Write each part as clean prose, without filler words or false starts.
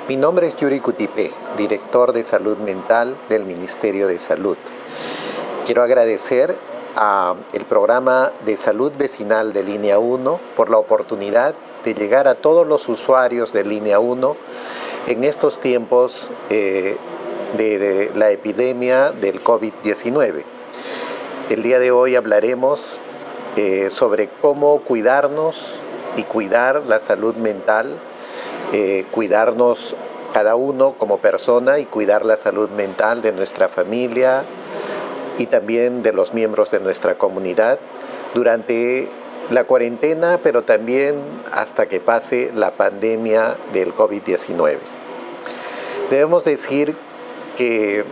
Mi nombre es Yuri Cutipé, director de Salud Mental del Ministerio de Salud. Quiero agradecer al programa de salud vecinal de Línea 1 por la oportunidad de llegar a todos los usuarios de Línea 1 en estos tiempos de la epidemia del COVID-19. El día de hoy hablaremos sobre cómo cuidarnos y cuidar la salud mental, cuidarnos cada uno como persona y cuidar la salud mental de nuestra familia y también de los miembros de nuestra comunidad durante la cuarentena, pero también hasta que pase la pandemia del COVID-19. Debemos decir que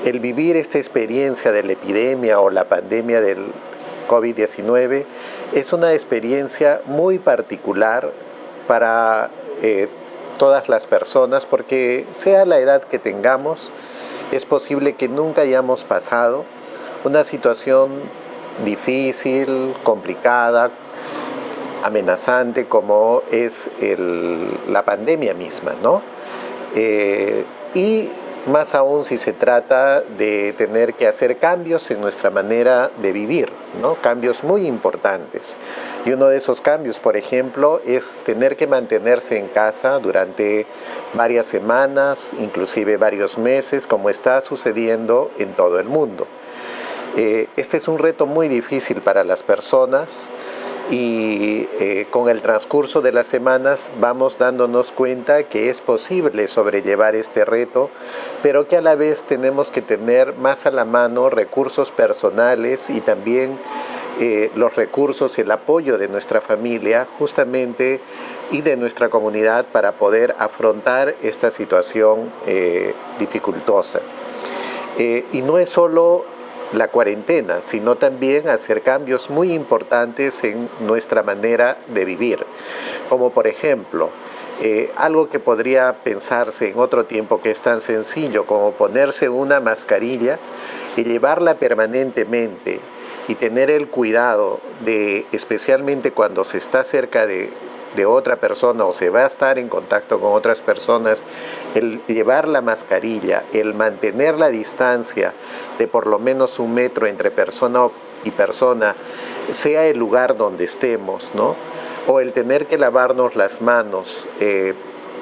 el vivir esta experiencia de la epidemia o la pandemia del COVID-19 es una experiencia muy particular para todas las personas, porque sea la edad que tengamos, es posible que nunca hayamos pasado una situación difícil, complicada, amenazante como es la pandemia misma, ¿no? Y más aún si se trata de tener que hacer cambios en nuestra manera de vivir, ¿no? Cambios muy importantes. Y uno de esos cambios, por ejemplo, es tener que mantenerse en casa durante varias semanas, inclusive varios meses, como está sucediendo en todo el mundo. Este es un reto muy difícil para las personas y con el transcurso de las semanas vamos dándonos cuenta que es posible sobrellevar este reto, pero que a la vez tenemos que tener más a la mano recursos personales y también los recursos y el apoyo de nuestra familia justamente y de nuestra comunidad para poder afrontar esta situación dificultosa. Y no es solo la cuarentena, sino también hacer cambios muy importantes en nuestra manera de vivir, como por ejemplo, algo que podría pensarse en otro tiempo que es tan sencillo como ponerse una mascarilla y llevarla permanentemente y tener el cuidado de, especialmente cuando se está cerca de otra persona o se va a estar en contacto con otras personas, el llevar la mascarilla, el mantener la distancia de por lo menos 1 metro entre persona y persona, sea el lugar donde estemos, ¿no? O el tener que lavarnos las manos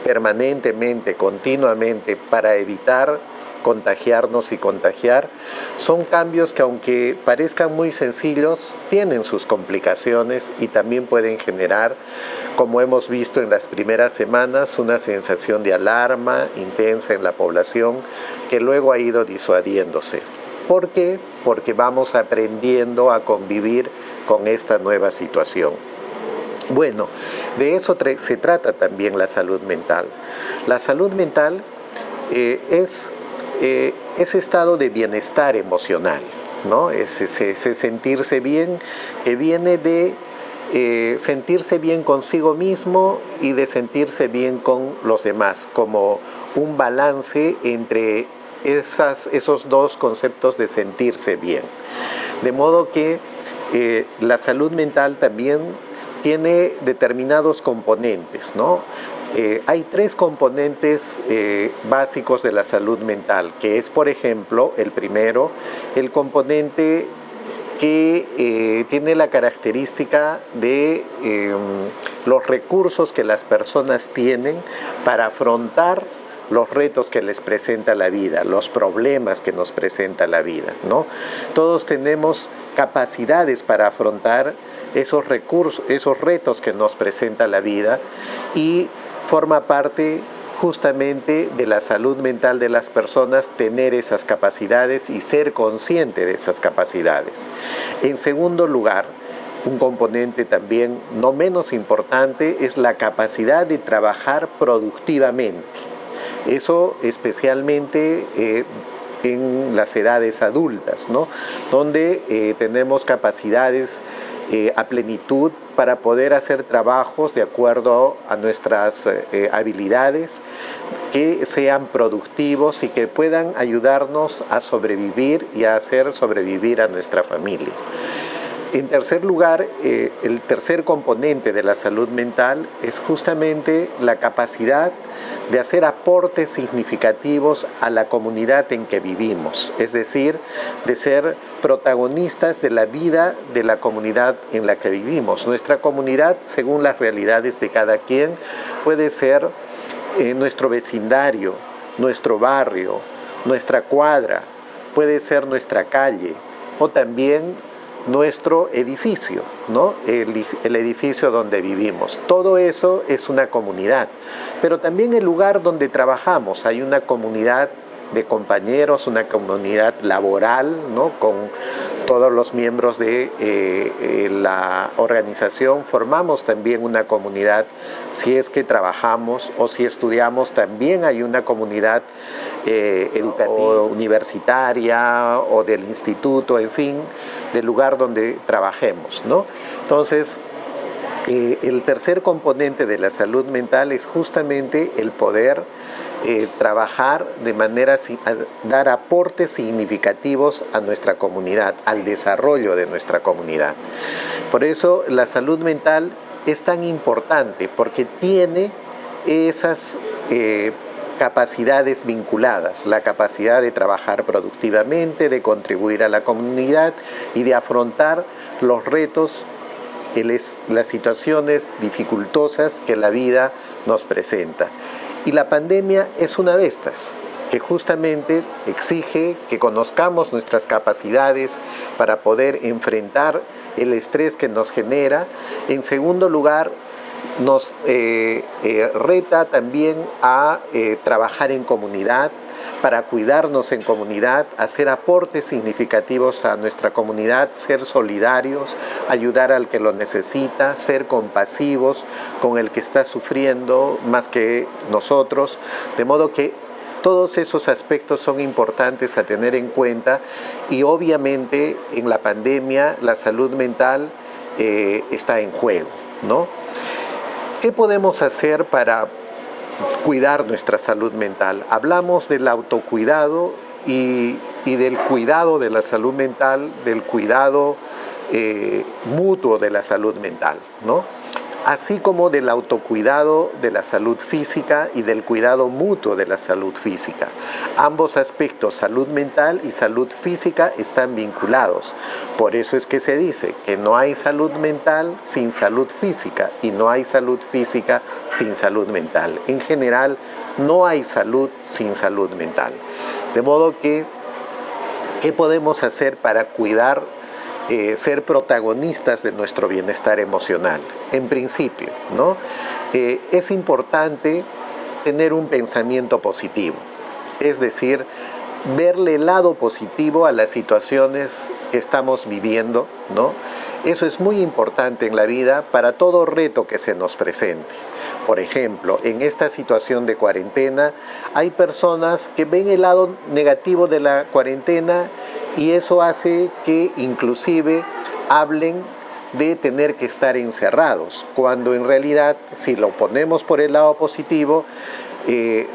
permanentemente, continuamente, para evitar contagiarnos y contagiar, son cambios que, aunque parezcan muy sencillos, tienen sus complicaciones y también pueden generar, como hemos visto en las primeras semanas, una sensación de alarma intensa en la población que luego ha ido disuadiéndose. ¿Por qué? Porque vamos aprendiendo a convivir con esta nueva situación. Bueno, de eso se trata también la salud mental. La salud mental es ese estado de bienestar emocional, ¿no? Ese sentirse bien que viene de sentirse bien consigo mismo y de sentirse bien con los demás, como un balance entre esos dos conceptos de sentirse bien. De modo que la salud mental también tiene determinados componentes, ¿no? Hay 3 componentes básicos de la salud mental, que es, por ejemplo, el primero, el componente que tiene la característica de los recursos que las personas tienen para afrontar los retos que les presenta la vida, los problemas que nos presenta la vida, ¿no? Todos tenemos capacidades para afrontar esos recursos, esos retos que nos presenta la vida, y forma parte justamente de la salud mental de las personas tener esas capacidades y ser consciente de esas capacidades. En segundo lugar, un componente también no menos importante es la capacidad de trabajar productivamente. Eso especialmente en las edades adultas, ¿no? Donde tenemos capacidades a plenitud para poder hacer trabajos de acuerdo a nuestras habilidades, que sean productivos y que puedan ayudarnos a sobrevivir y a hacer sobrevivir a nuestra familia. En tercer lugar, el tercer componente de la salud mental es justamente la capacidad de hacer aportes significativos a la comunidad en que vivimos, es decir, de ser protagonistas de la vida de la comunidad en la que vivimos. Nuestra comunidad, según las realidades de cada quien, puede ser nuestro vecindario, nuestro barrio, nuestra cuadra, puede ser nuestra calle o también nuestro edificio, ¿no? El edificio donde vivimos. Todo eso es una comunidad, pero también el lugar donde trabajamos. Hay una comunidad de compañeros, una comunidad laboral, ¿no? Con todos los miembros de la organización. Formamos también una comunidad. Si es que trabajamos o si estudiamos, también hay una comunidad educativa, universitaria o del instituto, en fin, del lugar donde trabajemos, ¿no? Entonces, el tercer componente de la salud mental es justamente el poder trabajar de manera a dar aportes significativos a nuestra comunidad, al desarrollo de nuestra comunidad. Por eso la salud mental es tan importante, porque tiene esas capacidades vinculadas, la capacidad de trabajar productivamente, de contribuir a la comunidad y de afrontar los retos, las situaciones dificultosas que la vida nos presenta. Y la pandemia es una de estas, que justamente exige que conozcamos nuestras capacidades para poder enfrentar el estrés que nos genera. En segundo lugar, nos reta también a trabajar en comunidad, para cuidarnos en comunidad, hacer aportes significativos a nuestra comunidad, ser solidarios, ayudar al que lo necesita, ser compasivos con el que está sufriendo más que nosotros, de modo que todos esos aspectos son importantes a tener en cuenta y obviamente en la pandemia la salud mental está en juego, ¿no? ¿Qué podemos hacer para cuidar nuestra salud mental? Hablamos del autocuidado y del cuidado de la salud mental, del cuidado mutuo de la salud mental, ¿no? Así como del autocuidado de la salud física y del cuidado mutuo de la salud física. Ambos aspectos, salud mental y salud física, están vinculados. Por eso es que se dice que no hay salud mental sin salud física y no hay salud física sin salud mental. En general, no hay salud sin salud mental. De modo que, ¿qué podemos hacer para cuidar ser protagonistas de nuestro bienestar emocional? En principio, ¿no? Es importante tener un pensamiento positivo, es decir, verle el lado positivo a las situaciones que estamos viviendo, ¿no? Eso es muy importante en la vida para todo reto que se nos presente. Por ejemplo, en esta situación de cuarentena, hay personas que ven el lado negativo de la cuarentena y eso hace que inclusive hablen de tener que estar encerrados, cuando en realidad, si lo ponemos por el lado positivo,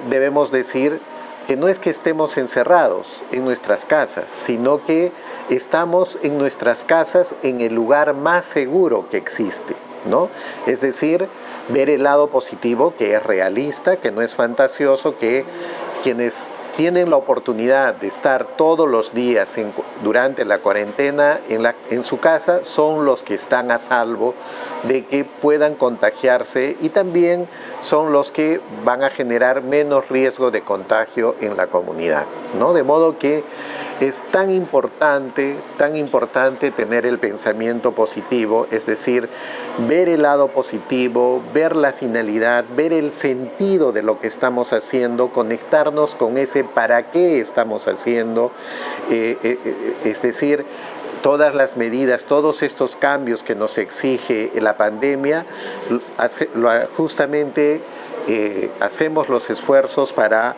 debemos decir que no es que estemos encerrados en nuestras casas, sino que estamos en nuestras casas en el lugar más seguro que existe, ¿no? Es decir, ver el lado positivo, que es realista, que no es fantasioso, que quienes tienen la oportunidad de estar todos los días durante la cuarentena en su casa son los que están a salvo de que puedan contagiarse y también son los que van a generar menos riesgo de contagio en la comunidad, ¿no? De modo que es tan importante tener el pensamiento positivo, es decir, ver el lado positivo, ver la finalidad, ver el sentido de lo que estamos haciendo, conectarnos con ese para qué estamos haciendo, es decir, todas las medidas, todos estos cambios que nos exige la pandemia, justamente hacemos los esfuerzos para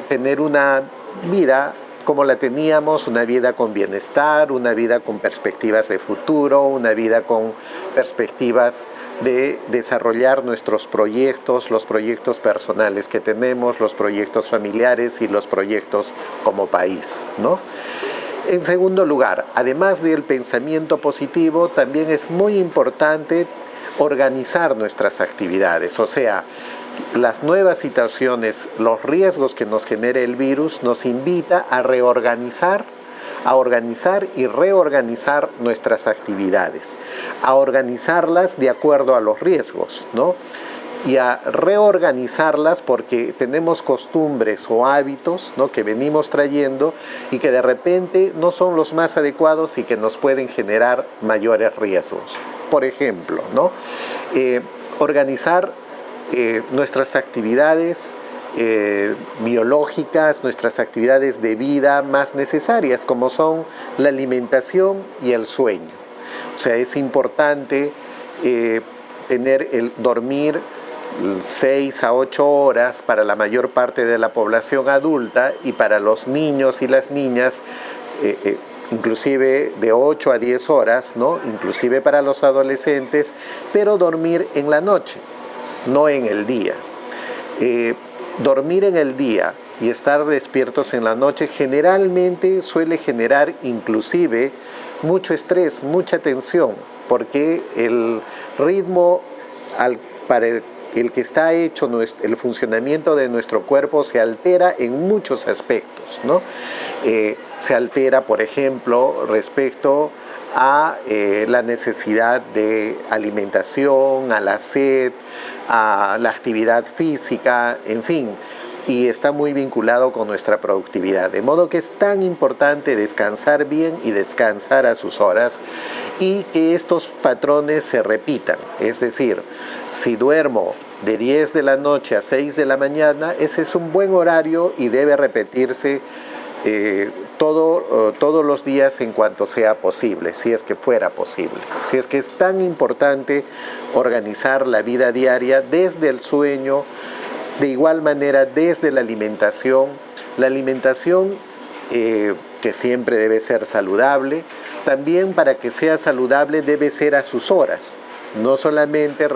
tener una vida como la teníamos, una vida con bienestar, una vida con perspectivas de futuro, una vida con perspectivas de desarrollar nuestros proyectos, los proyectos personales que tenemos, los proyectos familiares y los proyectos como país, ¿no? En segundo lugar, además del pensamiento positivo, también es muy importante organizar nuestras actividades, o sea, las nuevas situaciones, los riesgos que nos genera el virus nos invita a reorganizar, a organizar y reorganizar nuestras actividades, a organizarlas de acuerdo a los riesgos, ¿no? Y a reorganizarlas porque tenemos costumbres o hábitos, ¿no?, que venimos trayendo y que de repente no son los más adecuados y que nos pueden generar mayores riesgos. Por ejemplo, ¿no?, organizar nuestras actividades biológicas, nuestras actividades de vida más necesarias, como son la alimentación y el sueño. O sea, es importante dormir 6 a 8 horas para la mayor parte de la población adulta, y para los niños y las niñas inclusive de 8 a 10 horas, ¿no?, inclusive para los adolescentes, pero dormir en la noche, no en el día. Dormir en el día y estar despiertos en la noche generalmente suele generar inclusive mucho estrés, mucha tensión, porque el ritmo para el que está hecho el funcionamiento de nuestro cuerpo se altera en muchos aspectos, ¿no? Se altera, por ejemplo, respecto a la necesidad de alimentación, a la sed, a la actividad física, en fin, y está muy vinculado con nuestra productividad. De modo que es tan importante descansar bien y descansar a sus horas, y que estos patrones se repitan. Es decir, si duermo de 10 de la noche a 6 de la mañana, ese es un buen horario y debe repetirse todos los días en cuanto sea posible, si es que fuera posible. Si es que es tan importante organizar la vida diaria desde el sueño, de igual manera desde la alimentación que siempre debe ser saludable. También, para que sea saludable, debe ser a sus horas, no solamente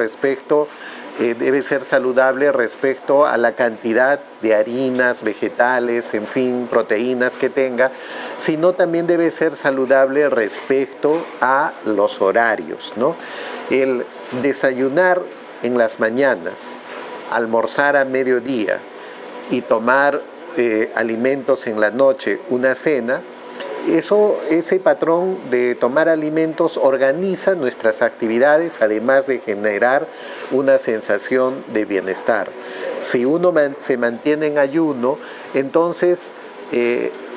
debe ser saludable respecto a la cantidad de harinas, vegetales, en fin, proteínas que tenga, sino también debe ser saludable respecto a los horarios, ¿no? El desayunar en las mañanas, almorzar a mediodía y tomar alimentos en la noche, una cena, ese patrón de tomar alimentos organiza nuestras actividades, además de generar una sensación de bienestar. Si uno se mantiene en ayuno, entonces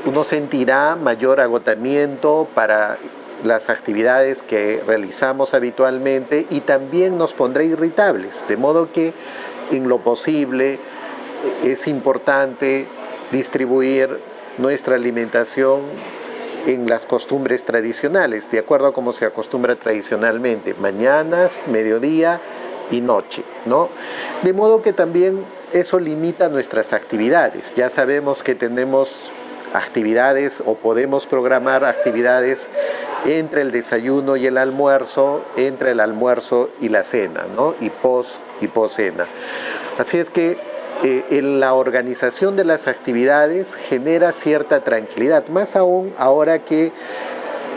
uno sentirá mayor agotamiento para las actividades que realizamos habitualmente, y también nos pondrá irritables, de modo que en lo posible es importante distribuir nuestra alimentación en las costumbres tradicionales, de acuerdo a cómo se acostumbra tradicionalmente, mañanas, mediodía y noche, ¿no? De modo que también eso limita nuestras actividades. Ya sabemos que tenemos actividades, o podemos programar actividades entre el desayuno y el almuerzo, entre el almuerzo y la cena, ¿no?, y poscena. Así es que la organización de las actividades genera cierta tranquilidad, más aún ahora que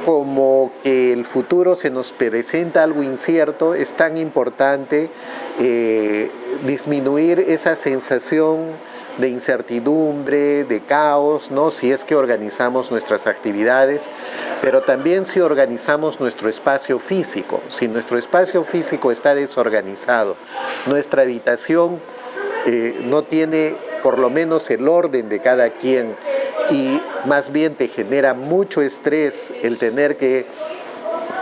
como que el futuro se nos presenta algo incierto. Es tan importante disminuir esa sensación de incertidumbre, de caos, ¿no?, si es que organizamos nuestras actividades, pero también si organizamos nuestro espacio físico. Si nuestro espacio físico está desorganizado, nuestra habitación no tiene por lo menos el orden de cada quien, y más bien te genera mucho estrés el tener que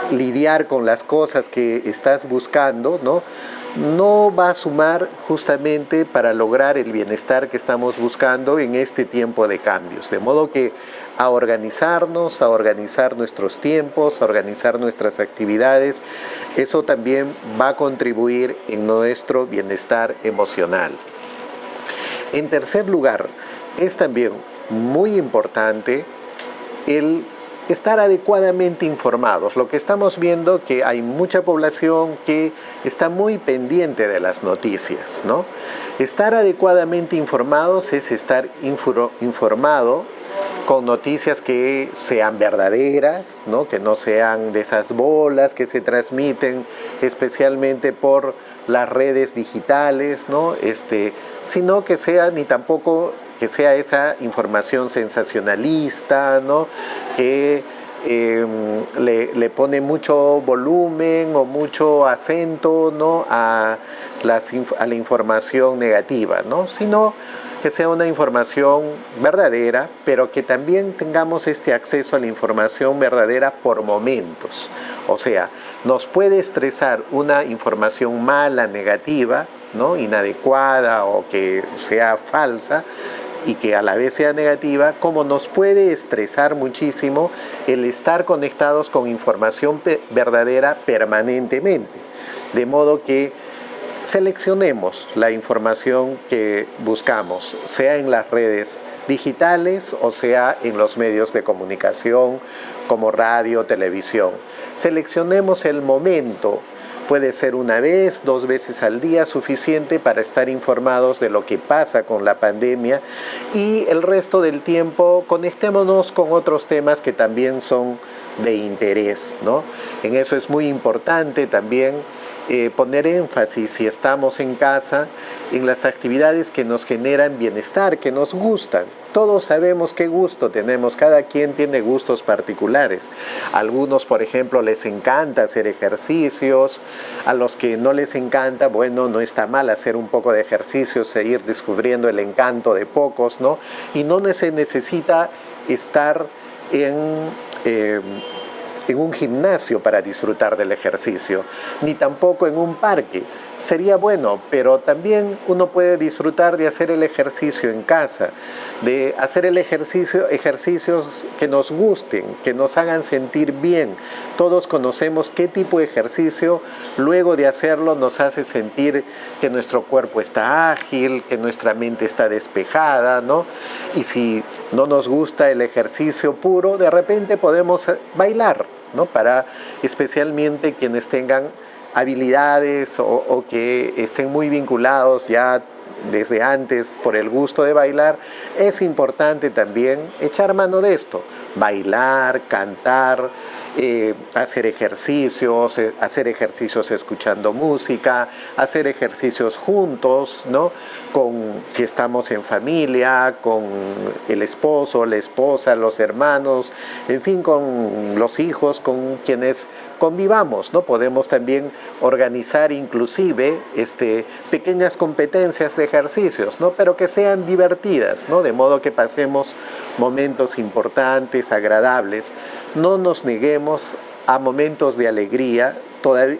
lidiar con las cosas que estás buscando, no va a sumar justamente para lograr el bienestar que estamos buscando en este tiempo de cambios. De modo que a organizarnos, a organizar nuestros tiempos, a organizar nuestras actividades, eso también va a contribuir en nuestro bienestar emocional. En tercer lugar, es también muy importante el estar adecuadamente informados. Lo que estamos viendo, que hay mucha población que está muy pendiente de las noticias, ¿no? Estar adecuadamente informados es estar informado con noticias que sean verdaderas, ¿no? Que no sean de esas bolas que se transmiten especialmente por las redes digitales, ¿no? Sino que sea, ni tampoco que sea esa información sensacionalista, ¿no? Que le pone mucho volumen o mucho acento, ¿no? a la información negativa, ¿no? Sino que sea una información verdadera, pero que también tengamos este acceso a la información verdadera por momentos. O sea, nos puede estresar una información mala, negativa, ¿no? Inadecuada o que sea falsa, y que a la vez sea negativa, como nos puede estresar muchísimo el estar conectados con información verdadera permanentemente. De modo que seleccionemos la información que buscamos, sea en las redes digitales o sea en los medios de comunicación como radio, televisión. Seleccionemos el momento. Puede ser una vez, 2 veces al día suficiente para estar informados de lo que pasa con la pandemia, y el resto del tiempo conectémonos con otros temas que también son de interés, ¿no? En eso es muy importante también poner énfasis, si estamos en casa, en las actividades que nos generan bienestar, que nos gustan. Todos sabemos qué gusto tenemos, cada quien tiene gustos particulares. A algunos, por ejemplo, les encanta hacer ejercicios, a los que no les encanta, bueno, no está mal hacer un poco de ejercicio, seguir descubriendo el encanto de pocos, ¿no? Y no se necesita estar en un gimnasio para disfrutar del ejercicio, ni tampoco en un parque. Sería bueno, pero también uno puede disfrutar de hacer el ejercicio en casa, de hacer ejercicios que nos gusten, que nos hagan sentir bien. Todos conocemos qué tipo de ejercicio luego de hacerlo nos hace sentir que nuestro cuerpo está ágil, que nuestra mente está despejada, ¿no? Y si no nos gusta el ejercicio puro, de repente podemos bailar, ¿no? Para especialmente quienes tengan habilidades o que estén muy vinculados ya desde antes por el gusto de bailar, es importante también echar mano de esto, bailar, cantar, hacer ejercicios escuchando música, hacer ejercicios juntos, ¿no? Si estamos en familia, con el esposo, la esposa, los hermanos, en fin, con los hijos, con quienes convivamos, ¿no? Podemos también organizar inclusive pequeñas competencias de ejercicios, ¿no? Pero que sean divertidas, ¿no? De modo que pasemos momentos importantes, agradables. No nos neguemos a momentos de alegría,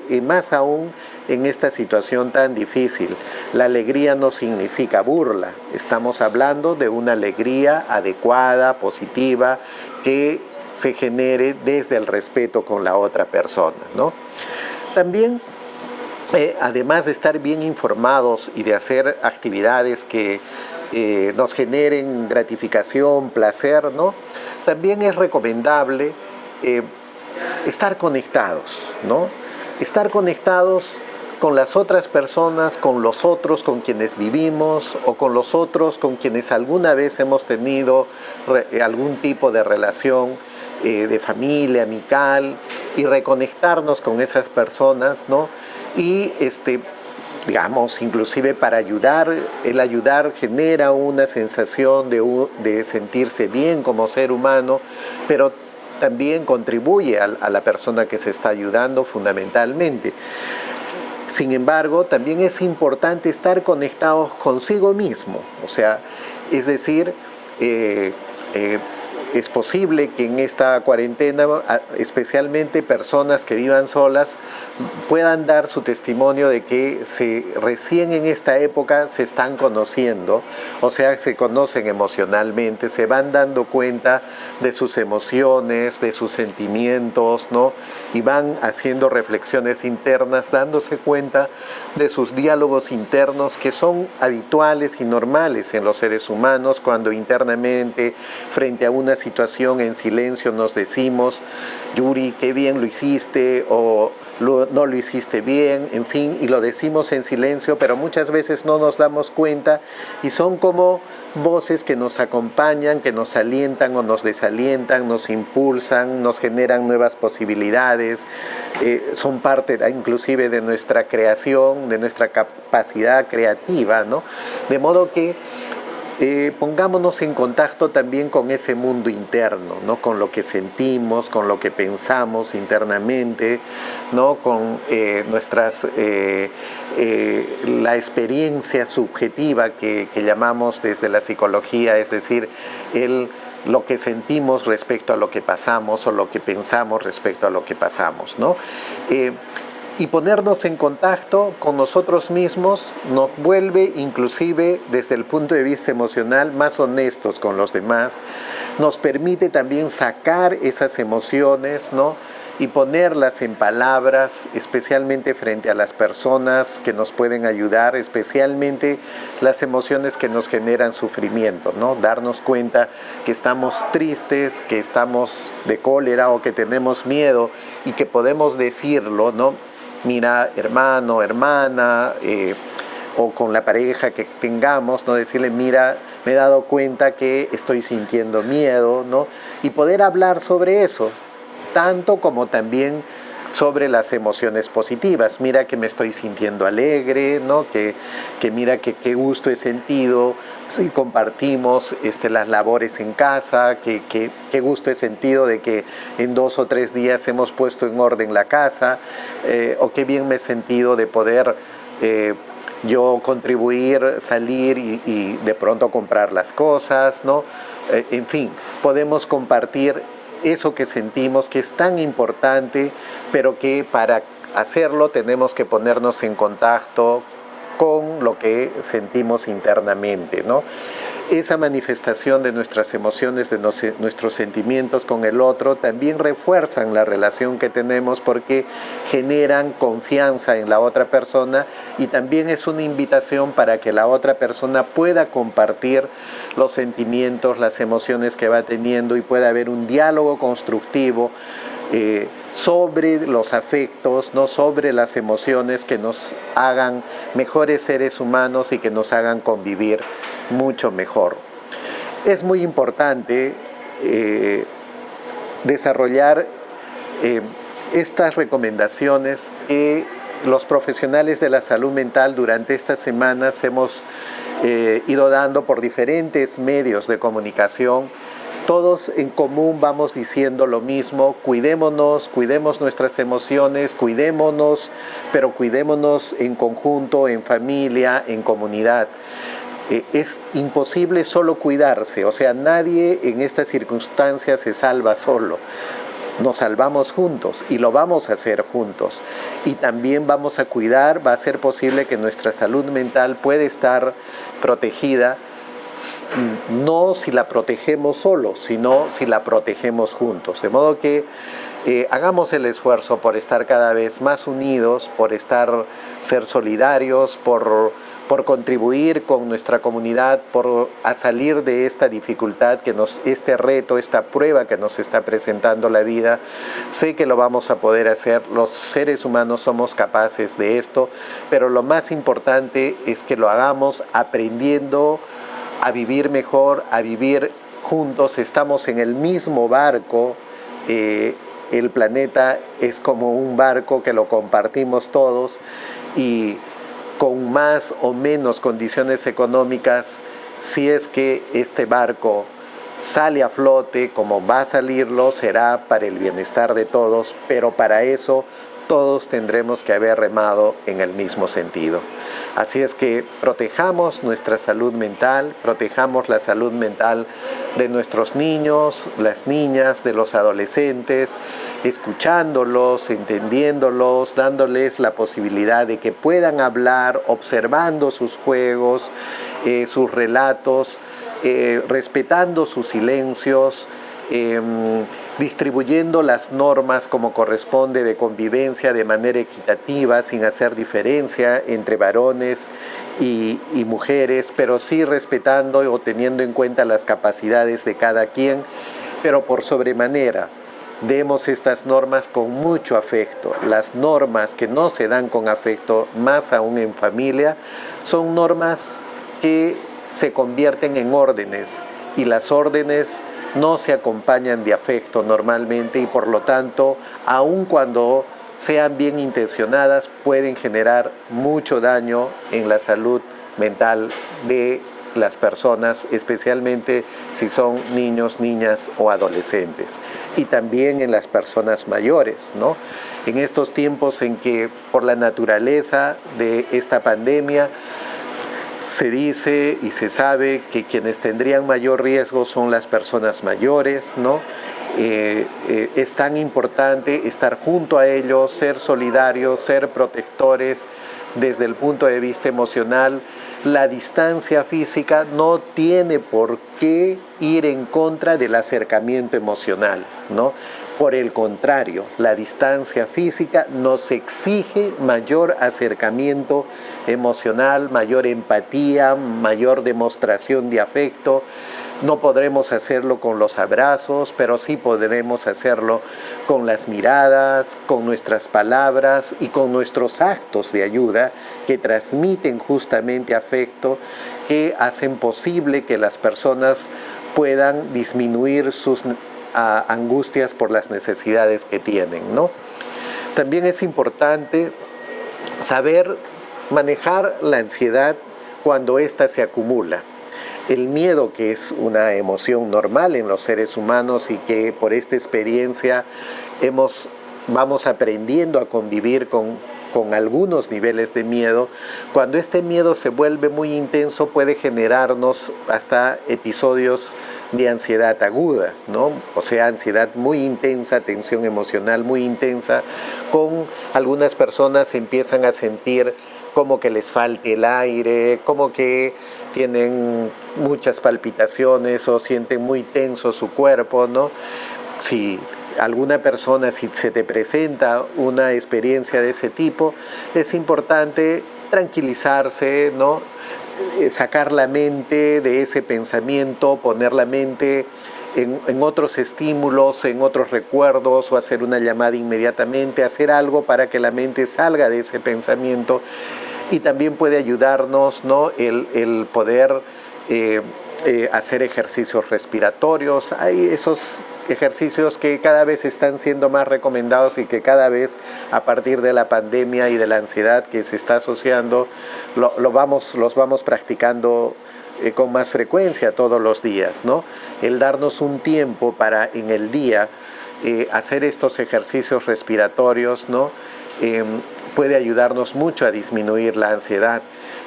y más aún en esta situación tan difícil. La alegría no significa burla, estamos hablando de una alegría adecuada, positiva, que se genere desde el respeto con la otra persona, ¿no? También, además de estar bien informados y de hacer actividades que nos generen gratificación, placer, ¿no? También es recomendable estar conectados, ¿no? Estar conectados con las otras personas, con los otros con quienes vivimos o con los otros con quienes alguna vez hemos tenido algún tipo de relación de familia, amical, y reconectarnos con esas personas, ¿no? Y digamos, inclusive para ayudar, el ayudar genera una sensación de sentirse bien como ser humano, pero también contribuye a la persona que se está ayudando fundamentalmente. Sin embargo, también es importante estar conectados consigo mismo, o sea, es decir, es posible que en esta cuarentena, especialmente personas que vivan solas, puedan dar su testimonio de que recién en esta época se están conociendo, o sea, se conocen emocionalmente, se van dando cuenta de sus emociones, de sus sentimientos, ¿no? Y van haciendo reflexiones internas, dándose cuenta de sus diálogos internos que son habituales y normales en los seres humanos cuando internamente, frente a una situación en silencio nos decimos, Yuri, qué bien lo hiciste, o no lo hiciste bien, en fin, y lo decimos en silencio, pero muchas veces no nos damos cuenta y son como voces que nos acompañan, que nos alientan o nos desalientan, nos impulsan, nos generan nuevas posibilidades, son parte inclusive de nuestra creación, de nuestra capacidad creativa, ¿no? De modo que pongámonos en contacto también con ese mundo interno, ¿no? Con lo que sentimos, con lo que pensamos internamente, ¿no? Con la experiencia subjetiva que llamamos desde la psicología, es decir, lo que sentimos respecto a lo que pasamos o lo que pensamos respecto a lo que pasamos, ¿no? Y ponernos en contacto con nosotros mismos nos vuelve inclusive desde el punto de vista emocional más honestos con los demás, nos permite también sacar esas emociones, ¿no? Y ponerlas en palabras, especialmente frente a las personas que nos pueden ayudar, especialmente las emociones que nos generan sufrimiento, ¿no? Darnos cuenta que estamos tristes, que estamos de cólera o que tenemos miedo y que podemos decirlo, ¿no? Mira, hermano, hermana, o con la pareja que tengamos, ¿no? Decirle, mira, me he dado cuenta que estoy sintiendo miedo, ¿no? Y poder hablar sobre eso, tanto como también sobre las emociones positivas. Mira que me estoy sintiendo alegre, ¿no? Que mira que qué gusto he sentido, si compartimos las labores en casa, qué gusto he sentido de que en 2 o 3 días hemos puesto en orden la casa, o qué bien me he sentido de poder yo contribuir, salir y de pronto comprar las cosas, ¿no? En fin, podemos compartir eso que sentimos, que es tan importante, pero que para hacerlo tenemos que ponernos en contacto con lo que sentimos internamente, ¿no? Esa manifestación de nuestras emociones, de nuestros sentimientos con el otro, también refuerzan la relación que tenemos porque generan confianza en la otra persona y también es una invitación para que la otra persona pueda compartir los sentimientos, las emociones que va teniendo y pueda haber un diálogo constructivo sobre los afectos, ¿no? Sobre las emociones que nos hagan mejores seres humanos y que nos hagan convivir mucho mejor. Es muy importante desarrollar estas recomendaciones que los profesionales de la salud mental durante estas semanas hemos ido dando por diferentes medios de comunicación. Todos en común vamos diciendo lo mismo: cuidémonos, cuidemos nuestras emociones, cuidémonos, pero cuidémonos en conjunto, en familia, en comunidad. Es imposible solo cuidarse, o sea, nadie en estas circunstancias se salva solo. Nos salvamos juntos y lo vamos a hacer juntos. Y también vamos a cuidar, va a ser posible que nuestra salud mental pueda estar protegida, no si la protegemos solos, sino si la protegemos juntos. De modo que hagamos el esfuerzo por estar cada vez más unidos, por ser solidarios, por contribuir con nuestra comunidad, a salir de esta dificultad, este reto, esta prueba que nos está presentando la vida. Sé que lo vamos a poder hacer, los seres humanos somos capaces de esto, pero lo más importante es que lo hagamos aprendiendo a vivir mejor, a vivir juntos. Estamos en el mismo barco, el planeta es como un barco que lo compartimos todos y con más o menos condiciones económicas, si es que este barco sale a flote, como va a salirlo, será para el bienestar de todos, pero para eso todos tendremos que haber remado en el mismo sentido. Así es que protejamos nuestra salud mental, protejamos la salud mental de nuestros niños, las niñas, de los adolescentes, escuchándolos, entendiéndolos, dándoles la posibilidad de que puedan hablar, observando sus juegos, sus relatos, respetando sus silencios, distribuyendo las normas como corresponde de convivencia de manera equitativa, sin hacer diferencia entre varones y mujeres, pero sí respetando o teniendo en cuenta las capacidades de cada quien pero por sobremanera demos estas normas con mucho afecto. Las normas que no se dan con afecto, más aún en familia, son normas que se convierten en órdenes, y las órdenes no se acompañan de afecto normalmente, y por lo tanto, aun cuando sean bien intencionadas, pueden generar mucho daño en la salud mental de las personas, especialmente si son niños, niñas o adolescentes, y también en las personas mayores, ¿no? En estos tiempos en que por la naturaleza de esta pandemia se dice y se sabe que quienes tendrían mayor riesgo son las personas mayores, ¿no? Es tan importante estar junto a ellos, ser solidarios, ser protectores desde el punto de vista emocional. La distancia física no tiene por qué ir en contra del acercamiento emocional, ¿no? Por el contrario, la distancia física nos exige mayor acercamiento emocional, mayor empatía, mayor demostración de afecto. No podremos hacerlo con los abrazos, pero sí podremos hacerlo con las miradas, con nuestras palabras y con nuestros actos de ayuda que transmiten justamente afecto, que hacen posible que las personas puedan disminuir sus angustias por las necesidades que tienen, ¿no? También es importante saber manejar la ansiedad cuando ésta se acumula. El miedo, que es una emoción normal en los seres humanos y que por esta experiencia vamos aprendiendo a convivir con algunos niveles de miedo. Cuando este miedo se vuelve muy intenso, puede generarnos hasta episodios de ansiedad aguda, ¿no? O sea, ansiedad muy intensa, tensión emocional muy intensa. Con algunas personas empiezan a sentir como que les falte el aire, como que tienen muchas palpitaciones o sienten muy tenso su cuerpo, ¿no? Si alguna persona, si se te presenta una experiencia de ese tipo, es importante tranquilizarse, ¿no? Sacar la mente de ese pensamiento, poner la mente en otros estímulos, en otros recuerdos, o hacer una llamada inmediatamente, hacer algo para que la mente salga de ese pensamiento. Y también puede ayudarnos, ¿no? el poder hacer ejercicios respiratorios. Hay esos ejercicios que cada vez están siendo más recomendados y que cada vez, a partir de la pandemia y de la ansiedad que se está asociando, los vamos practicando con más frecuencia todos los días, ¿no? El darnos un tiempo para en el día hacer estos ejercicios respiratorios, ¿no? Puede ayudarnos mucho a disminuir la ansiedad.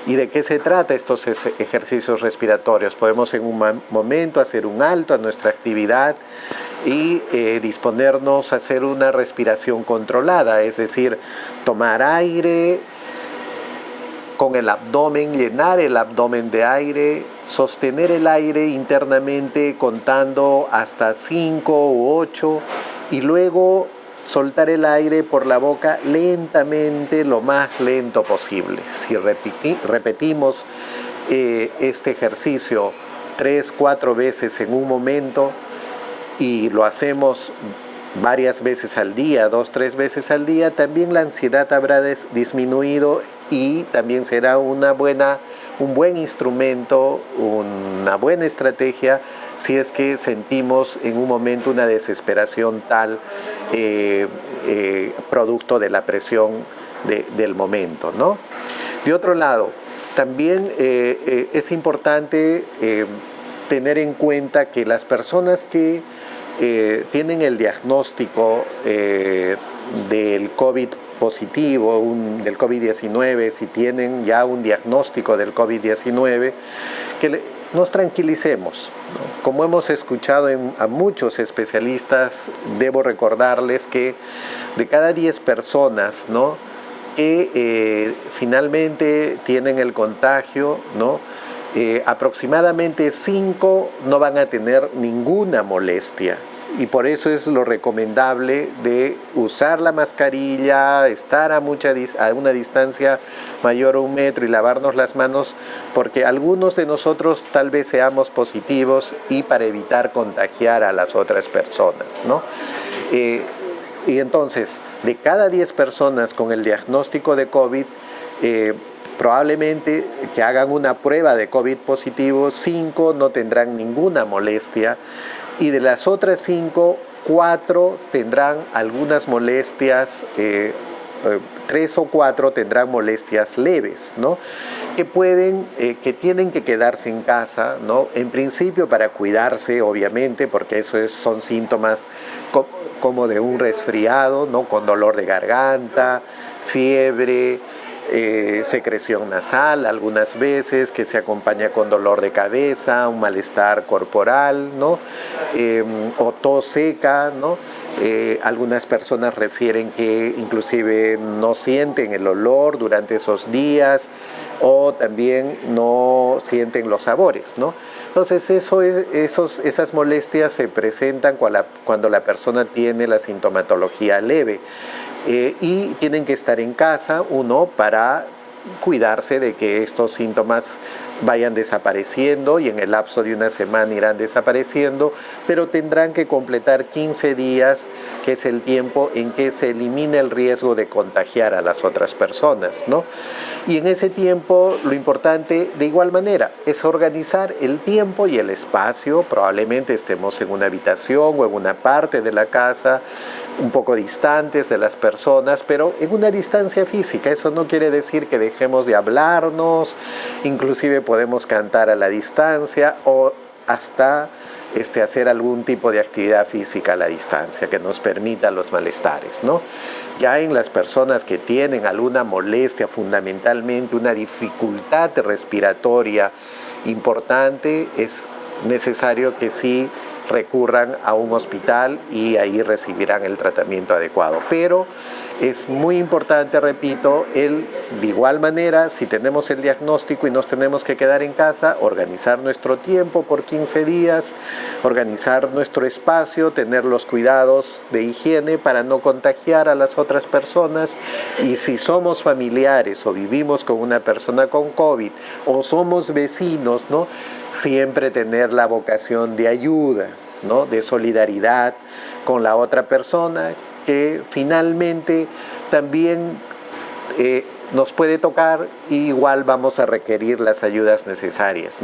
¿Y de qué se trata estos ejercicios respiratorios? Podemos en un momento hacer un alto a nuestra actividad y disponernos a hacer una respiración controlada, es decir, tomar aire con el abdomen, llenar el abdomen de aire, sostener el aire internamente contando hasta 5 u 8 y luego soltar el aire por la boca lentamente, lo más lento posible. Si repetimos este ejercicio 3-4 veces en un momento y lo hacemos varias veces al día, 2-3 veces al día, también la ansiedad habrá disminuido y también será un buen instrumento, una buena estrategia si es que sentimos en un momento una desesperación tal producto de la presión del momento, ¿no? De otro lado, también es importante tener en cuenta que las personas que tienen el diagnóstico del COVID positivo, del COVID-19, si tienen ya un diagnóstico del COVID-19, que nos tranquilicemos, ¿no? Como hemos escuchado a muchos especialistas, debo recordarles que de cada 10 personas, ¿no?, que finalmente tienen el contagio, ¿no?, aproximadamente 5 no van a tener ninguna molestia y por eso es lo recomendable de usar la mascarilla, estar a una distancia mayor a 1 metro y lavarnos las manos, porque algunos de nosotros tal vez seamos positivos y para evitar contagiar a las otras personas, ¿no? Y entonces, de cada 10 personas con el diagnóstico de COVID, probablemente que hagan una prueba de COVID positivo, 5 no tendrán ninguna molestia, y de las otras 5, 4 tendrán algunas molestias, 3 o 4 tendrán molestias leves, ¿no? Que tienen que quedarse en casa, ¿no? En principio para cuidarse, obviamente, porque son síntomas como de un resfriado, ¿no? Con dolor de garganta, fiebre, secreción nasal algunas veces, que se acompaña con dolor de cabeza, un malestar corporal, ¿no? O tos seca, ¿no? Algunas personas refieren que inclusive no sienten el olor durante esos días o también no sienten los sabores, ¿no? Entonces esas molestias se presentan cuando la persona tiene la sintomatología leve. Y tienen que estar en casa, uno, para cuidarse de que estos síntomas vayan desapareciendo, y en el lapso de una semana irán desapareciendo, pero tendrán que completar 15 días, que es el tiempo en que se elimina el riesgo de contagiar a las otras personas, ¿no? Y en ese tiempo lo importante, de igual manera, es organizar el tiempo y el espacio. Probablemente estemos en una habitación o en una parte de la casa un poco distantes de las personas, pero en una distancia física. Eso no quiere decir que dejemos de hablarnos, inclusive podemos cantar a la distancia o hasta hacer algún tipo de actividad física a la distancia que nos permita los malestares, ¿no? Ya en las personas que tienen alguna molestia, fundamentalmente una dificultad respiratoria importante, es necesario que sí recurran a un hospital y ahí recibirán el tratamiento adecuado. Pero es muy importante, repito, de igual manera, si tenemos el diagnóstico y nos tenemos que quedar en casa, organizar nuestro tiempo por 15 días, organizar nuestro espacio, tener los cuidados de higiene para no contagiar a las otras personas, y si somos familiares o vivimos con una persona con COVID o somos vecinos, ¿no? Siempre tener la vocación de ayuda, ¿no? De solidaridad con la otra persona, que finalmente también nos puede tocar, y igual vamos a requerir las ayudas necesarias.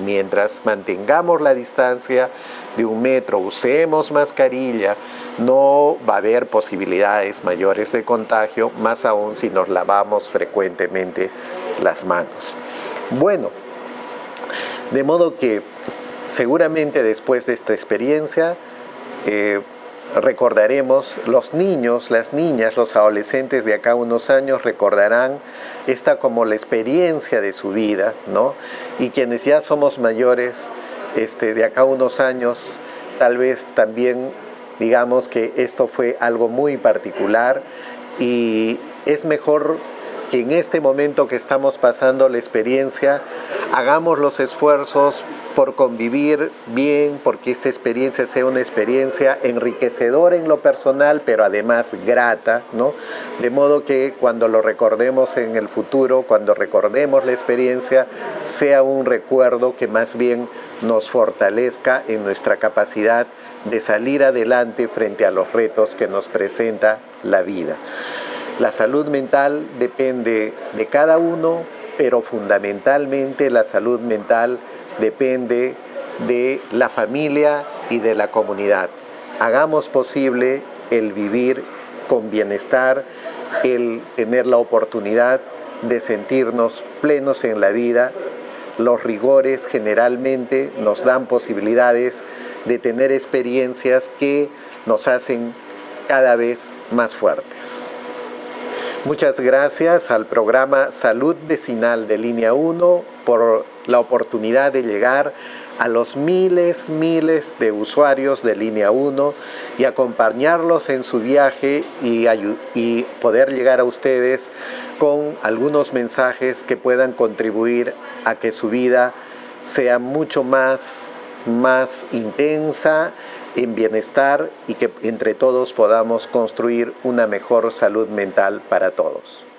Mientras mantengamos la distancia de 1 metro, usemos mascarilla, no va a haber posibilidades mayores de contagio, más aún si nos lavamos frecuentemente las manos. Bueno, de modo que seguramente después de esta experiencia recordaremos, los niños, las niñas, los adolescentes de acá a unos años recordarán esta como la experiencia de su vida, ¿no? Y quienes ya somos mayores, de acá a unos años, tal vez también digamos que esto fue algo muy particular, y es mejor que en este momento que estamos pasando la experiencia, hagamos los esfuerzos por convivir bien, porque esta experiencia sea una experiencia enriquecedora en lo personal, pero además grata, ¿no? De modo que cuando lo recordemos en el futuro, cuando recordemos la experiencia, sea un recuerdo que más bien nos fortalezca en nuestra capacidad de salir adelante frente a los retos que nos presenta la vida. La salud mental depende de cada uno, pero fundamentalmente la salud mental depende de la familia y de la comunidad. Hagamos posible el vivir con bienestar, el tener la oportunidad de sentirnos plenos en la vida. Los rigores generalmente nos dan posibilidades de tener experiencias que nos hacen cada vez más fuertes. Muchas gracias al programa Salud Vecinal de Línea 1 por la oportunidad de llegar a los miles de usuarios de Línea 1 y acompañarlos en su viaje y poder llegar a ustedes con algunos mensajes que puedan contribuir a que su vida sea mucho más intensa en bienestar y que entre todos podamos construir una mejor salud mental para todos.